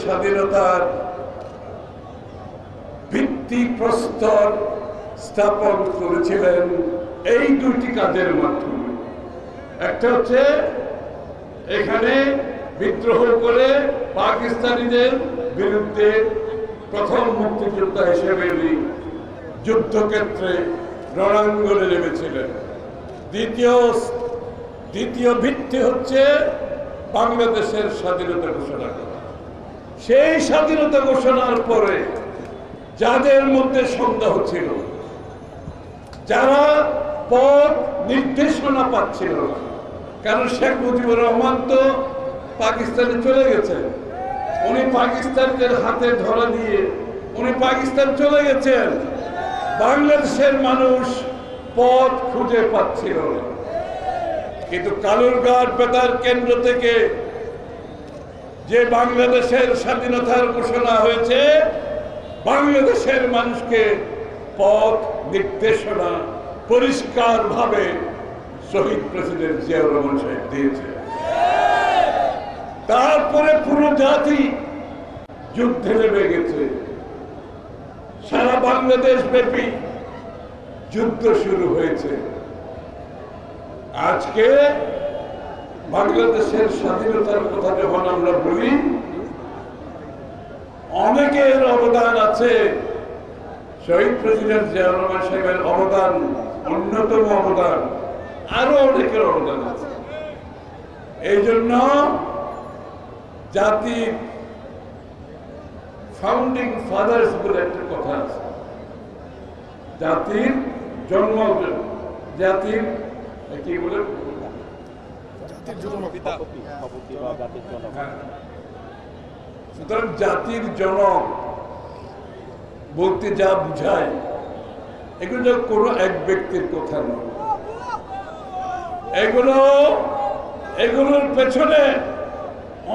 স্বাধীনতার ভিত্তিপ্রস্তর স্থাপন করেছিলেন এই দুটি কাজের মাধ্যমে। একটা হচ্ছে এখানে বিদ্রোহ করে পাকিস্তানিদের বিরুদ্ধে প্রথম মুক্তিযোদ্ধা হিসেবে যুদ্ধক্ষেত্রে রণাঙ্গনে নেমেছিলেন। দ্বিতীয় ভিত্তি হচ্ছে বাংলাদেশের স্বাধীনতা ঘোষণা করা। সেই স্বাধীনতা ঘোষণার পরে যাদের মধ্যে সন্দেহ ছিল, যারা পথ নির্দেশনা পাচ্ছিল না, কারণ শেখ মুজিবুর রহমান তো পাকিস্তানে চলে গেছেন, উনি পাকিস্তানদের হাতে ধরা দিয়ে উনি পাকিস্তান চলে গেছেন, বাংলাদেশের মানুষ পথ খুঁজে পাচ্ছিল না। কিন্তু কালুরঘাট বেতার কেন্দ্র থেকে যে বাংলাদেশের স্বাধীনতার ঘোষণা হয়েছে, বাংলাদেশের মানুষকে পথ নির্দেশনা পরিষ্কারভাবে শহীদ প্রেসিডেন্ট জিয়াউর রহমান সাহেব দিয়েছে। তারপরে পুরো জাতি যুদ্ধে নেমে গেছে। সারা বাংলাদেশ ব্যাপী যুদ্ধ শুরু হয়েছে। আজকে বাংলাদেশের স্বাধীনতার কথা যখন আমরা বলি, অনেকের অবদান আছে। শহীদ প্রেসিডেন্ট জিয়াউর রহমান সাহেবের অবদান অন্যতম অবদান, আরো অনেকের অবদান আছে। এই জন্য জাতির ফাউন্ডিং ফাদার্স বলে একটা কথা আছে, জাতির জন্ম, জাতির কি বলে, সুতরাং জাতির জনক বলতে যা বুঝায়, এগুলো কোনো এক ব্যক্তির কথা নয়। এগুলোর পেছনে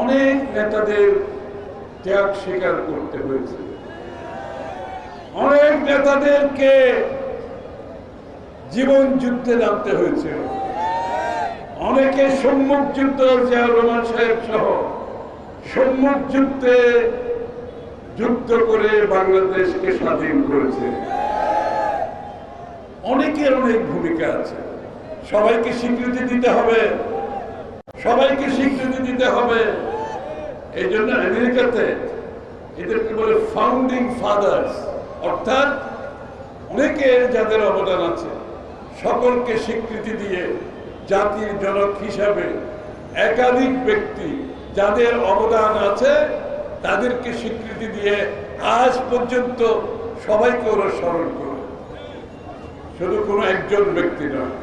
অনেক নেতাদের ত্যাগ স্বীকার করতে হয়েছে, অনেক নেতাদেরকে জীবন যুদ্ধে নামতে হয়েছে, অনেকে সম্মুখ যুদ্ধ, জিয়াউর রহমান সাহেব সহ সম্মুখ যুদ্ধে যুদ্ধ করে বাংলাদেশকে স্বাধীন করেছে। অনেকের অনেক ভূমিকা আছে। সবাইকে স্বীকৃতি দিতে হবে, সবাইকে স্বীকৃতি দিতে হবে। এই জন্য আমেরিকাতে এদেরকে বলে ফাউন্ডিং ফাদার্স, অর্থাৎ অনেকের যাদের অবদান আছে সকলকে স্বীকৃতি দিয়ে জাতির জনক হিসাবে একাধিক ব্যক্তি যাদের অবদান আছে তাদেরকে স্বীকৃতি দিয়ে আজ পর্যন্ত সবাইকে ওরা স্মরণ করে, শুধু কোনো একজন ব্যক্তি নয়।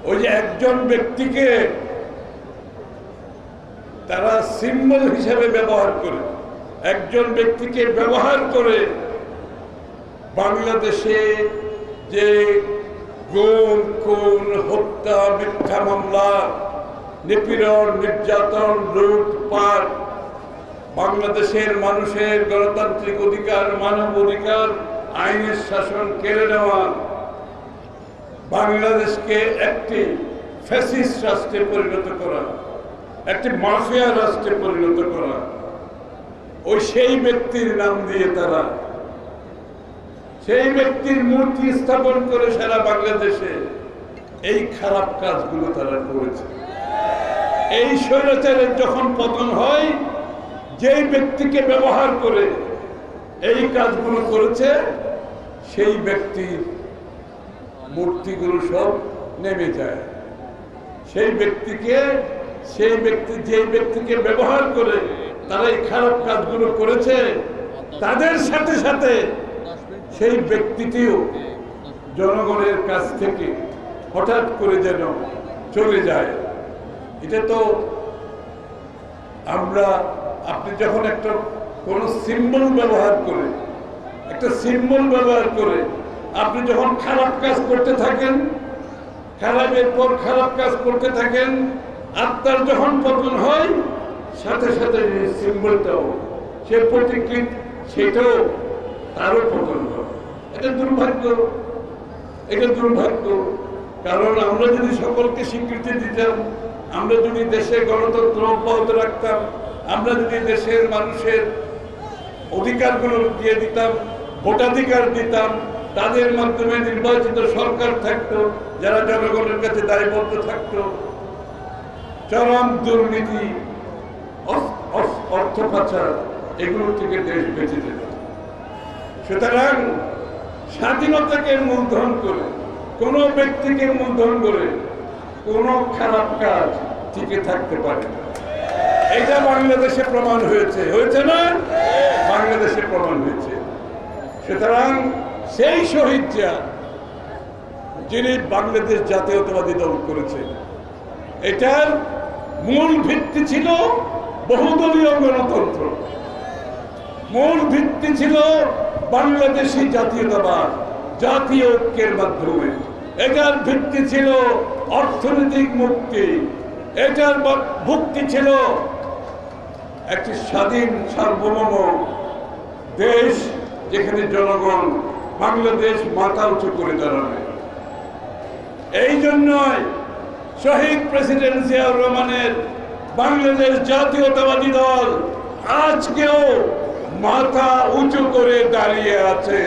ওই যে একজন ব্যক্তিকে তারা সিম্বল হিসেবে ব্যবহার করে, একজন ব্যক্তিকে ব্যবহার করে বাংলাদেশে যে গুম, খুন, হত্যা, মিথ্যা মামলা, নিপীড়ন, নির্যাতন, লুটপাট, বাংলাদেশের মানুষের গণতান্ত্রিক অধিকার, মানব অধিকার, আইনের শাসন কেড়ে নেওয়া, বাংলাদেশকে একটি ফ্যাসিস্ট রাষ্ট্রে পরিণত করা, একটি মাফিয়া রাষ্ট্রে পরিণত করা, ওই সেই ব্যক্তির নাম দিয়ে তারা সেই ব্যক্তির মূর্তি স্থাপন করে সারা বাংলাদেশে এই খারাপ কাজগুলো তারা করেছে। এই স্বৈরাচারের যখন পতন হয়, যেই ব্যক্তিকে ব্যবহার করে এই কাজগুলো করেছে সেই ব্যক্তির মূর্তিগুলো সব নেমে যায়। সেই ব্যক্তিকে ব্যবহার করে তারা এই খারাপ কাজগুলো করেছে, তাদের সাথে সাথে সেই ব্যক্তিটিও জনগণের কাছ থেকে হঠাৎ করে যেন চলে যায়। এটা তো আপনি যখন একটা কোনো সিম্বল ব্যবহার করে, একটা সিম্বল ব্যবহার করে আপনি যখন খারাপ কাজ করতে থাকেন, খারাপের পর খারাপ কাজ করতে থাকেন, আত্মার যখন পতন হয় সাথে সাথে সিম্বলটাও, সে প্রতীকীর সেটাও তারও পতন হয়। এটা দুর্ভাগ্য, এটা দুর্ভাগ্য। কারণ আমরা যদি সকলকে স্বীকৃতি দিতাম, আমরা যদি দেশে গণতন্ত্র অব্যাহত রাখতাম, আমরা যদি দেশের মানুষের অধিকারগুলো দিয়ে দিতাম, ভোটাধিকার দিতাম, তাদের মাধ্যমে নির্বাচিত সরকার থাকতো যারা জনগণের কাছে দায়বদ্ধ থাকতো। চরম দুর্নীতি, অর্থ পাচার, এগুলো থেকে দেশ বেঁচে যেত। সুতরাং স্বাধীনতাকে মূলধন করে, কোন ব্যক্তিকে মূলধন করে কোন খারাপ কাজ টিকে থাকতে পারে না। এটা বাংলাদেশে প্রমাণ হয়েছে, হয়েছে না? বাংলাদেশে প্রমাণ হয়েছে। সুতরাং সেই শহীদ জিয়া, যিনি বাংলাদেশ জাতীয়তাবাদী দল করেছেন, এটার মূল ভিত্তি ছিল বহুদলীয় গণতন্ত্র, মূল ভিত্তি ছিল বাংলাদেশী জাতীয়তাবাদ, জাতীয় ঐক্যের মাধ্যমে। এটার ভিত্তি ছিল অর্থনৈতিক মুক্তি, এটার ভিত্তি ছিল একটি স্বাধীন সার্বভৌম দেশ, যেখানে জনগণ, বাংলাদেশ মাথা উঁচু করে দাঁড়াবে। এই জন্যই শহীদ প্রেসিডেন্ট জিয়াউর রহমানের বাংলাদেশ জাতীয়তাবাদী দল আজকেও মাথা উঁচু করে দাঁড়িয়ে আছে।